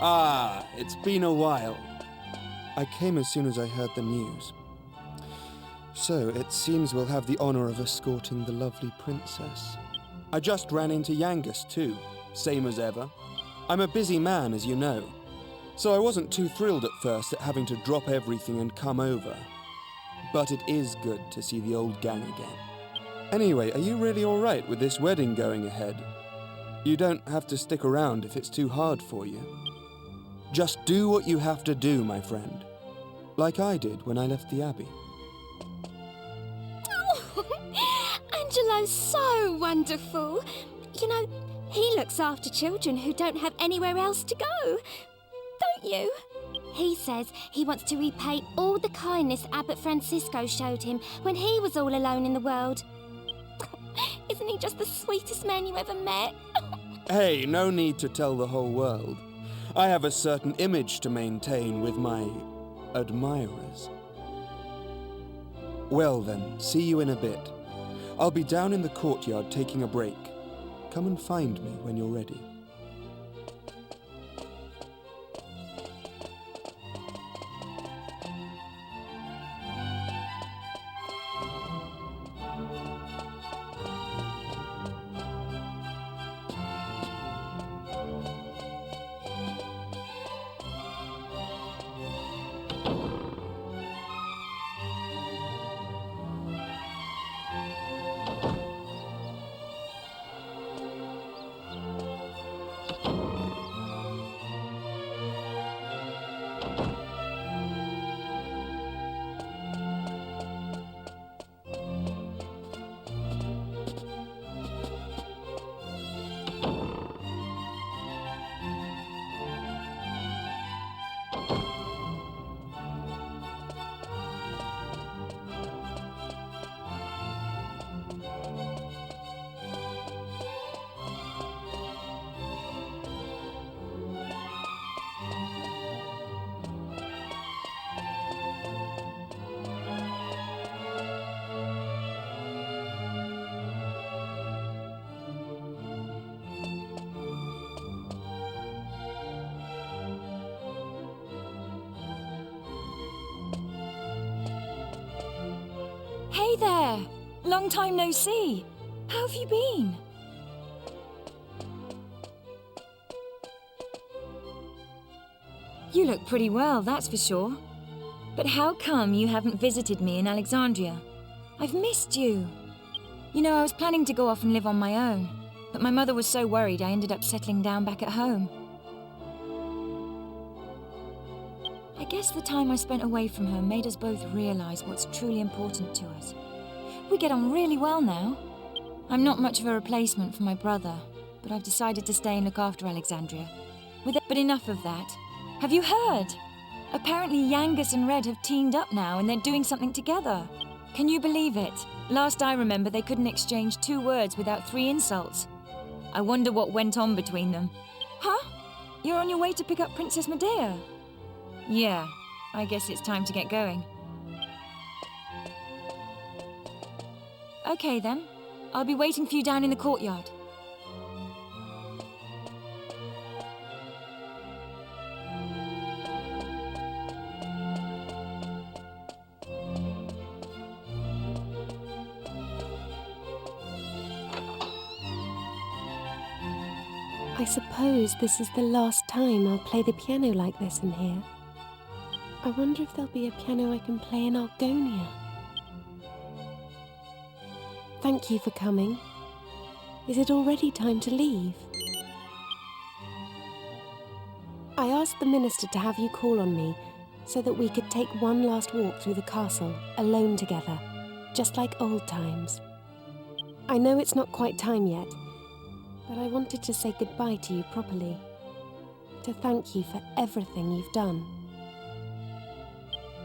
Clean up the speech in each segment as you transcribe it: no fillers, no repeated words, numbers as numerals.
Ah, it's been a while. I came as soon as I heard the news. So, it seems we'll have the honor of escorting the lovely princess. I just ran into Yangus too, same as ever. I'm a busy man, as you know, so I wasn't too thrilled at first at having to drop everything and come over. But it is good to see the old gang again. Anyway, are you really alright with this wedding going ahead? You don't have to stick around if it's too hard for you. Just do what you have to do, my friend. Like I did when I left the Abbey. Oh, Angelo's so wonderful. You know, he looks after children who don't have anywhere else to go. Don't you? He says he wants to repay all the kindness Abbot Francisco showed him when he was all alone in the world. Isn't he just the sweetest man you ever met? Hey, no need to tell the whole world. I have a certain image to maintain with my admirers. Well then, see you in a bit. I'll be down in the courtyard taking a break. Come and find me when you're ready. Hey there! Long time no see. How have you been? You look pretty well, that's for sure. But how come you haven't visited me in Alexandria? I've missed you. You know, I was planning to go off and live on my own, but my mother was so worried I ended up settling down back at home. I guess the time I spent away from her made us both realize what's truly important to us. We get on really well now. I'm not much of a replacement for my brother, but I've decided to stay and look after Alexandria. But enough of that. Have you heard? Apparently Yangus and Red have teamed up now and they're doing something together. Can you believe it? Last I remember, they couldn't exchange 2 words without 3 insults. I wonder what went on between them. Huh? You're on your way to pick up Princess Medea? Yeah, I guess it's time to get going. Okay then, I'll be waiting for you down in the courtyard. I suppose this is the last time I'll play the piano like this in here. I wonder if there'll be a piano I can play in Argonia. Thank you for coming. Is it already time to leave? I asked the minister to have you call on me so that we could take one last walk through the castle, alone together, just like old times. I know it's not quite time yet, but I wanted to say goodbye to you properly, to thank you for everything you've done.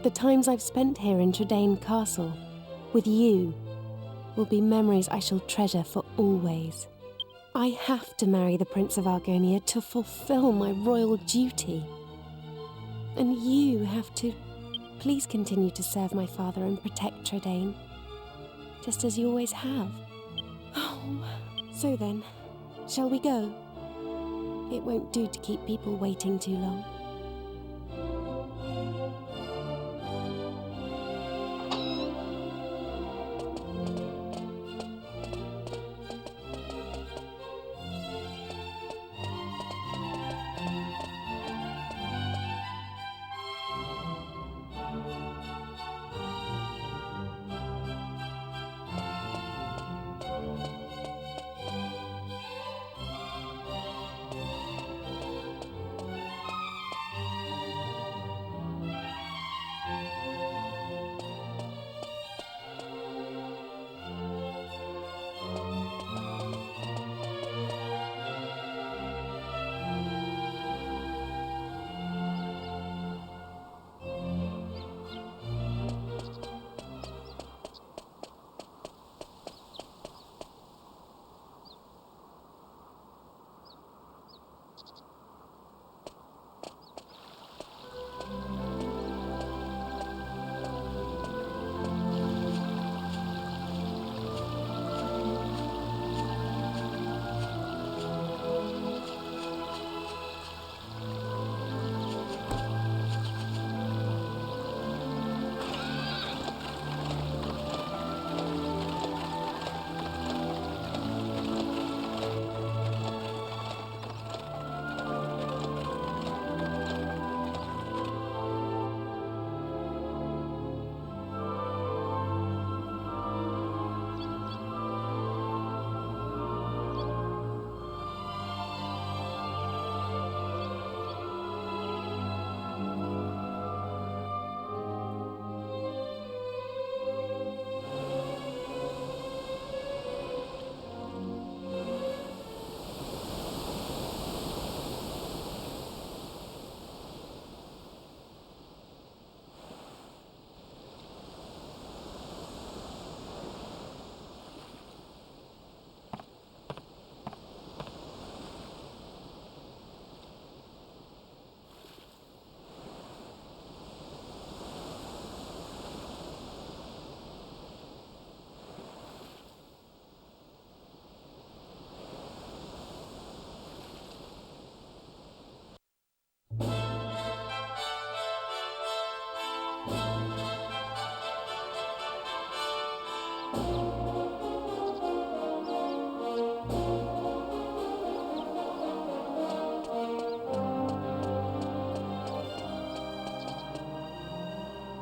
The times I've spent here in Trudane Castle, with you, will be memories I shall treasure for always. I have to marry the Prince of Argonia to fulfill my royal duty. And you have to please continue to serve my father and protect Trudane, just as you always have. Oh, so then, shall we go? It won't do to keep people waiting too long.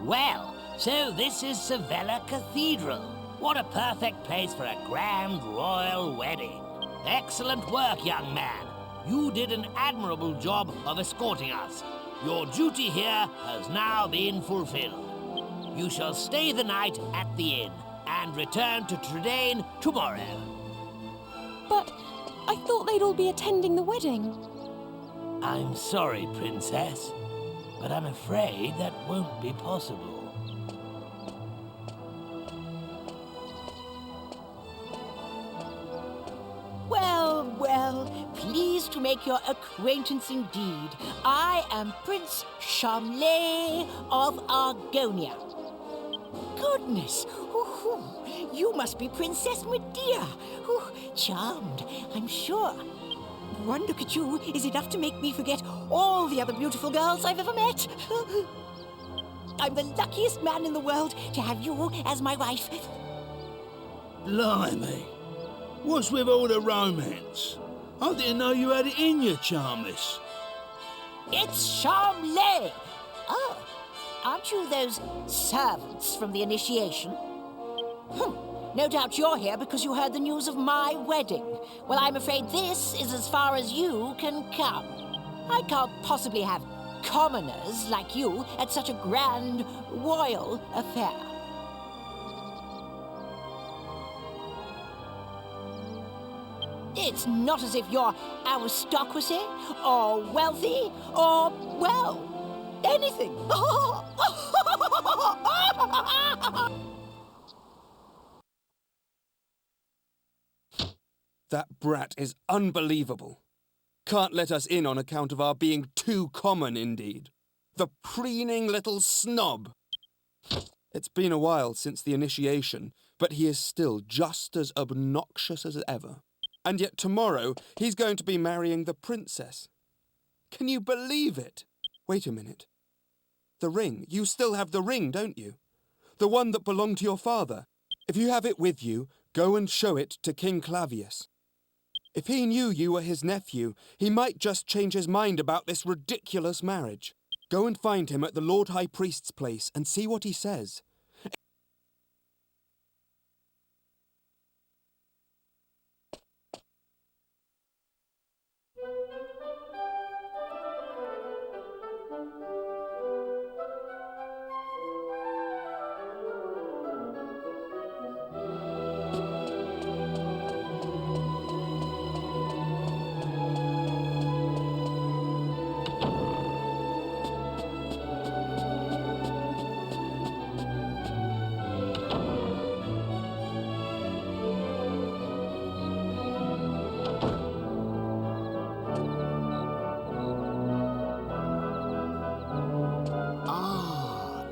Well, so this is Sevilla Cathedral. What a perfect place for a grand royal wedding. Excellent work, young man. You did an admirable job of escorting us. Your duty here has now been fulfilled. You shall stay the night at the inn and return to Tredain tomorrow. But I thought they'd all be attending the wedding. I'm sorry, Princess, but I'm afraid that won't be possible. Well, well, pleased to make your acquaintance indeed. I am Prince Charmley of Argonia. Goodness, you must be Princess Medea. Charmed, I'm sure. One look at you is enough to make me forget all the other beautiful girls I've ever met. I'm the luckiest man in the world to have you as my wife. Blimey. What's with all the romance? I didn't know you had it in you, Charmless. It's Charmley. Oh, aren't you those servants from the initiation? No doubt you're here because you heard the news of my wedding. Well, I'm afraid this is as far as you can come. I can't possibly have commoners like you at such a grand royal affair. It's not as if you're aristocracy, or wealthy, or, well, anything. That brat is unbelievable. Can't let us in on account of our being too common, indeed. The preening little snob. It's been a while since the initiation, but he is still just as obnoxious as ever. And yet tomorrow he's going to be marrying the princess. Can you believe it? Wait a minute. The ring. You still have the ring, don't you? The one that belonged to your father. If you have it with you, go and show it to King Clavius. If he knew you were his nephew, he might just change his mind about this ridiculous marriage. Go and find him at the Lord High Priest's place and see what he says.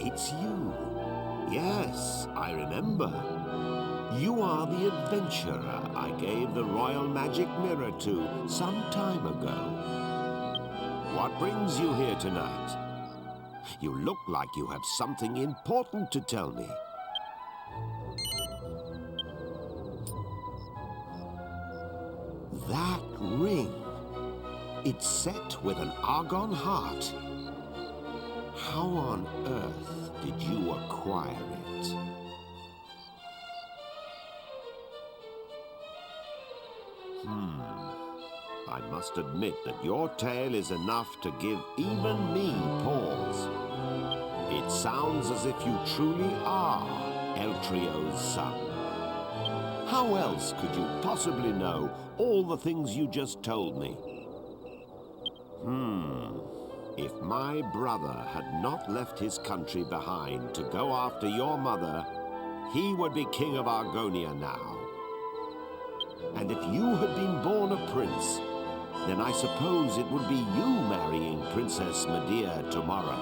It's you. Yes, I remember. You are the adventurer I gave the royal magic mirror to some time ago. What brings you here tonight? You look like you have something important to tell me. That ring. It's set with an Argon heart. How on earth did you acquire it? I must admit that your tale is enough to give even me pause. It sounds as if you truly are Eltrio's son. How else could you possibly know all the things you just told me? If my brother had not left his country behind to go after your mother, he would be king of Argonia now. And if you had been born a prince, then I suppose it would be you marrying Princess Medea tomorrow.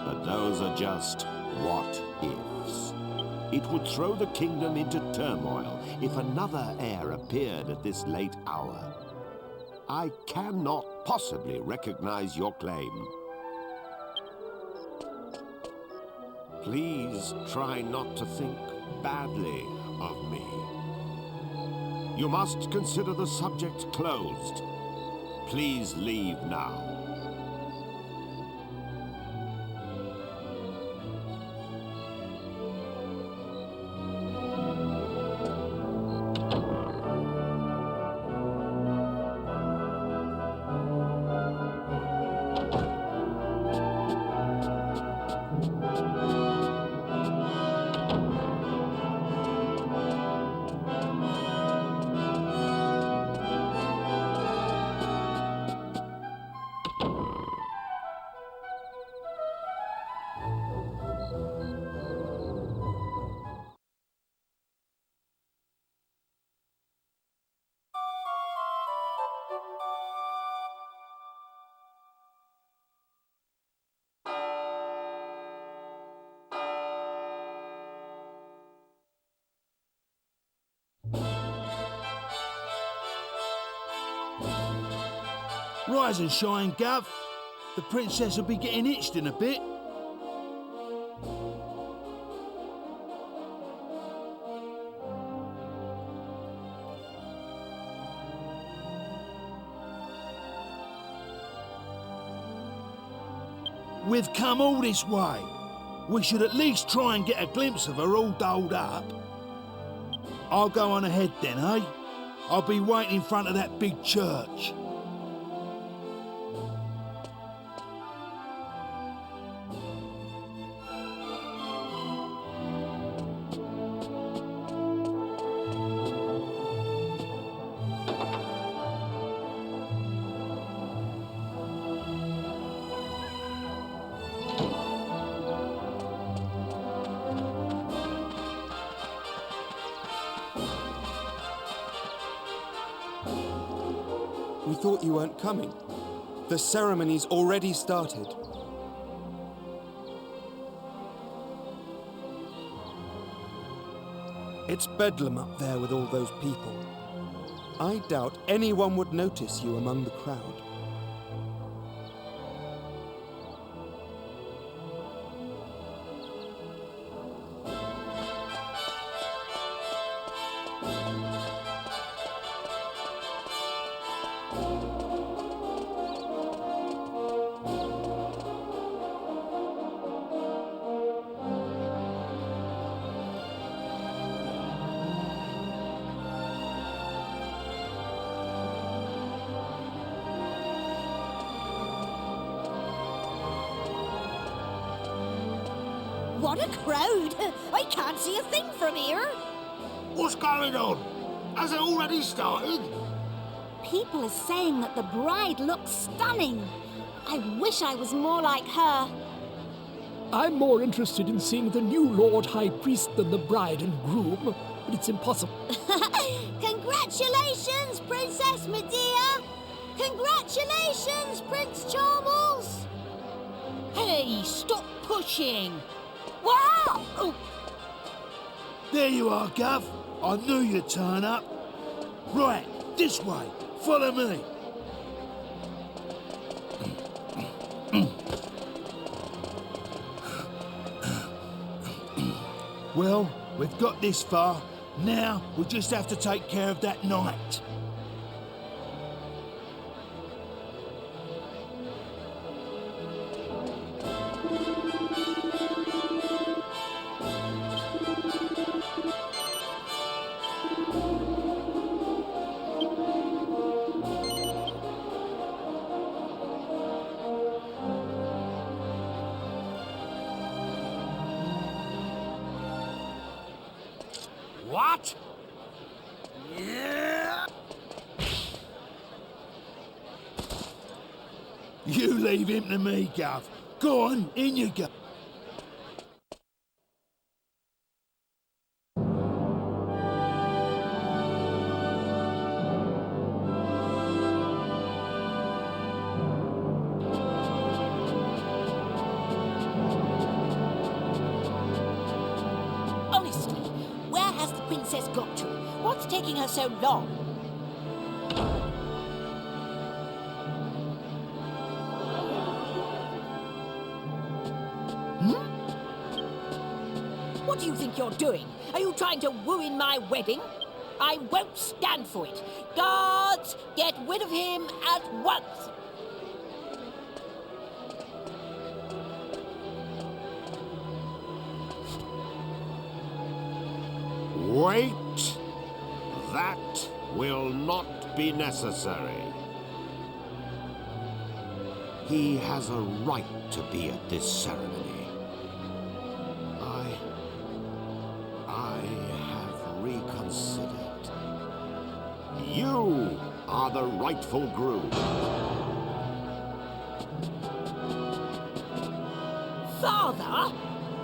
But those are just what-ifs. It would throw the kingdom into turmoil if another heir appeared at this late hour. I cannot possibly recognize your claim. Please try not to think badly of me. You must consider the subject closed. Please leave now. Rise and shine, Gav. The princess will be getting itched in a bit. We've come all this way. We should at least try and get a glimpse of her all dolled up. I'll go on ahead then, eh? I'll be waiting in front of that big church. We thought you weren't coming. The ceremony's already started. It's bedlam up there with all those people. I doubt anyone would notice you among the crowd. What a crowd! I can't see a thing from here. What's going on? Has it already started? People are saying that the bride looks stunning. I wish I was more like her. I'm more interested in seeing the new Lord High Priest than the bride and groom, but it's impossible. Congratulations, Princess Medea! Congratulations, Prince Charmles! Hey, stop pushing! Wow! Oh, There you are, Gov. I knew you'd turn up. Right, this way. Follow me. Well, we've got this far. Now we just have to take care of that knight. What? You leave him to me, Gov. Go on, in you go. Honestly, where has the princess got to? What's taking her so long? What do you think you're doing? Are you trying to ruin my wedding? I won't stand for it. Guards, get rid of him at once! Wait! That will not be necessary. He has a right to be at this ceremony. I have reconsidered. You are the rightful groom. Father?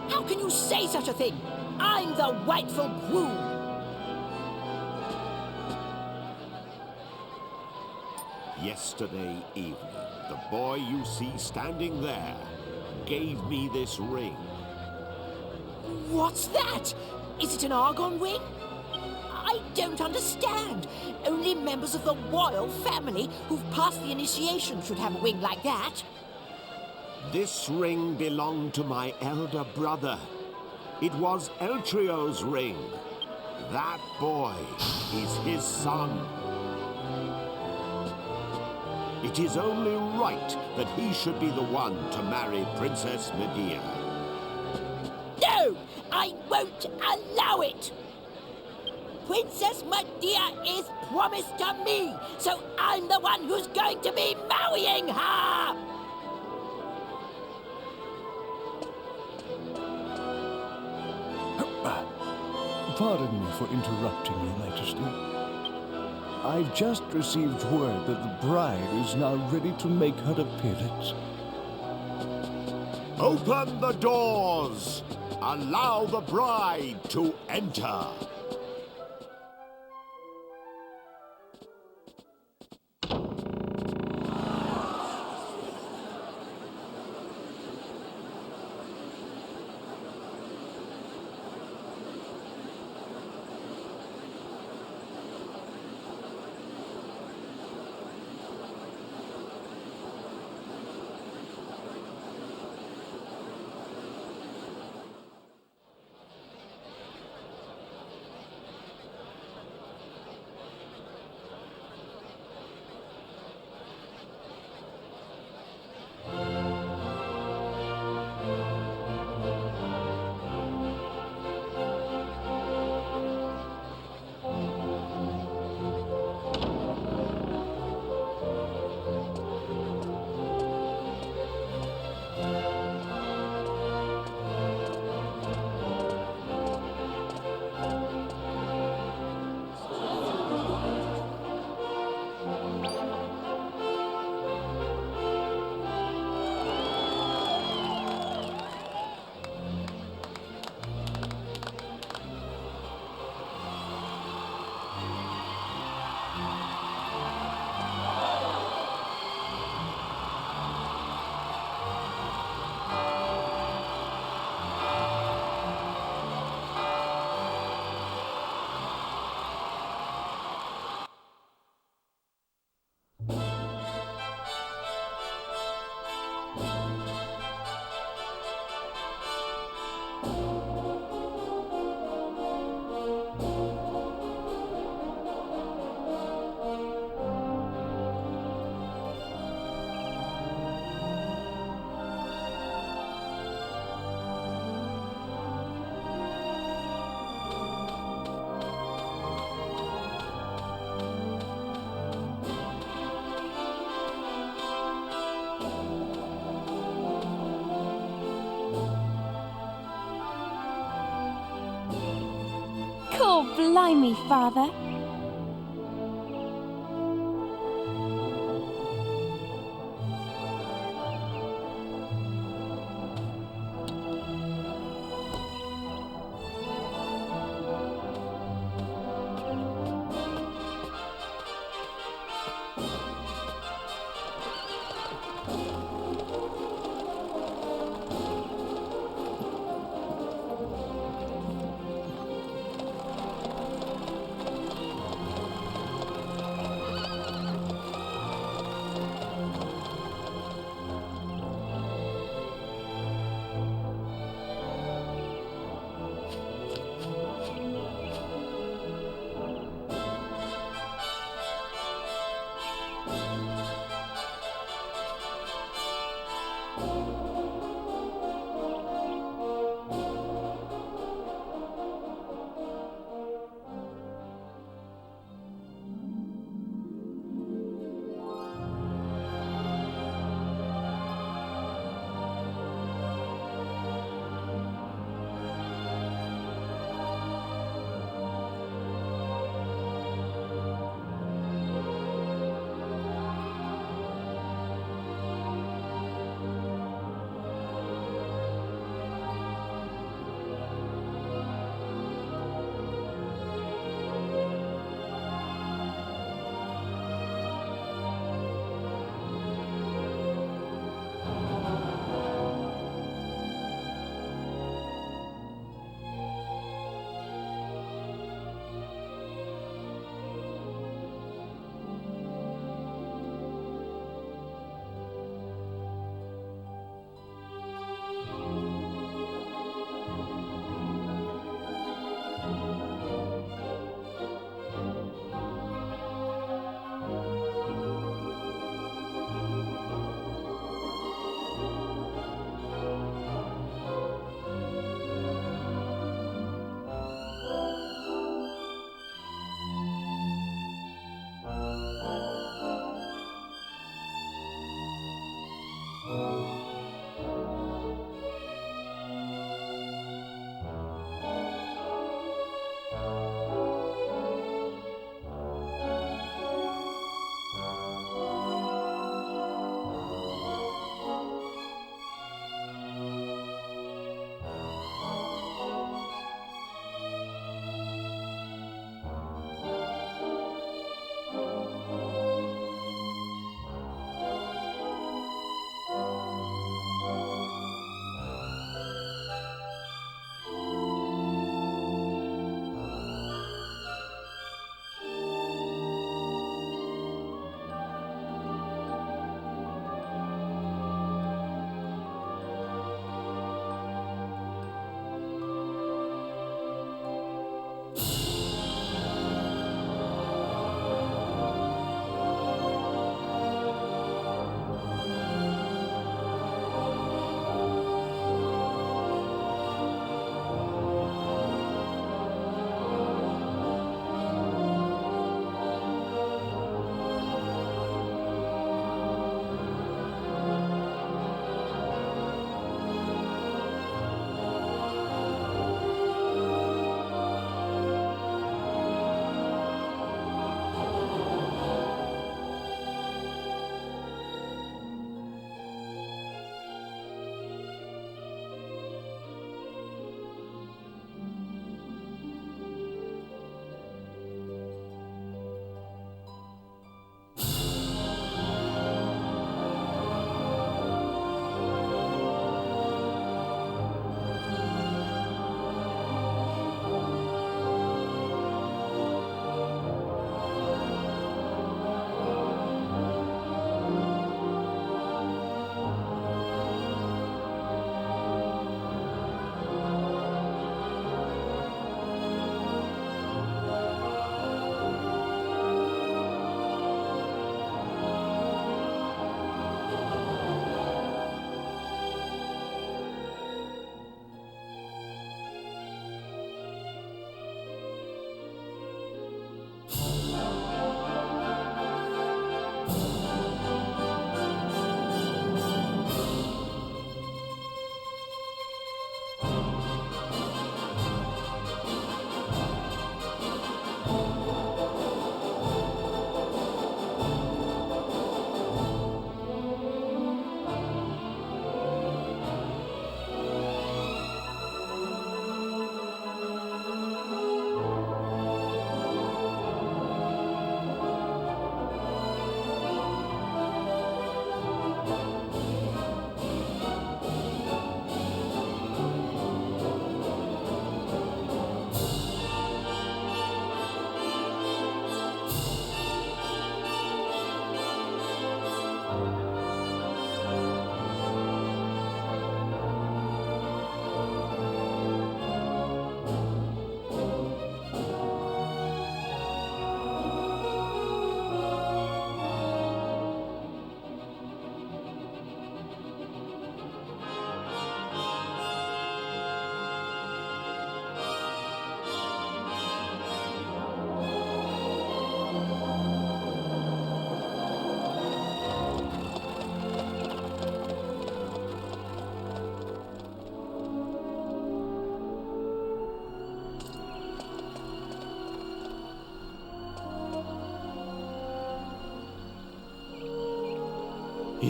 How can you say such a thing? I'm the rightful groom. Yesterday evening, the boy you see standing there gave me this ring. What's that? Is it an argon ring? I don't understand. Only members of the royal family who've passed the initiation should have a ring like that. This ring belonged to my elder brother. It was Eltrio's ring. That boy is his son. It is only right that he should be the one to marry Princess Medea. No! I won't allow it! Princess Medea is promised to me, so I'm the one who's going to be marrying her! Pardon me for interrupting, Your Majesty. I've just received word that the bride is now ready to make her appearance. Open the doors! Allow the bride to enter! Blimey, Father.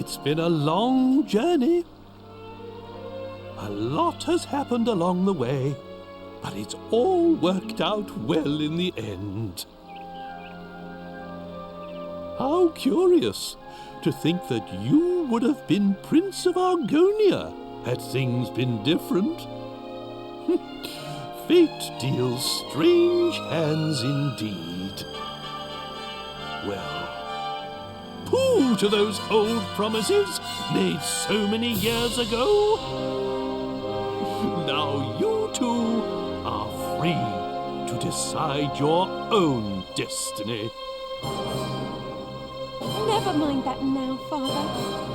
It's been a long journey. A lot has happened along the way, but it's all worked out well in the end. How curious to think that you would have been Prince of Argonia had things been different. Fate deals strange hands indeed. Well, pooh to those old promises made so many years ago. Now you two are free to decide your own destiny. Never mind that now, Father.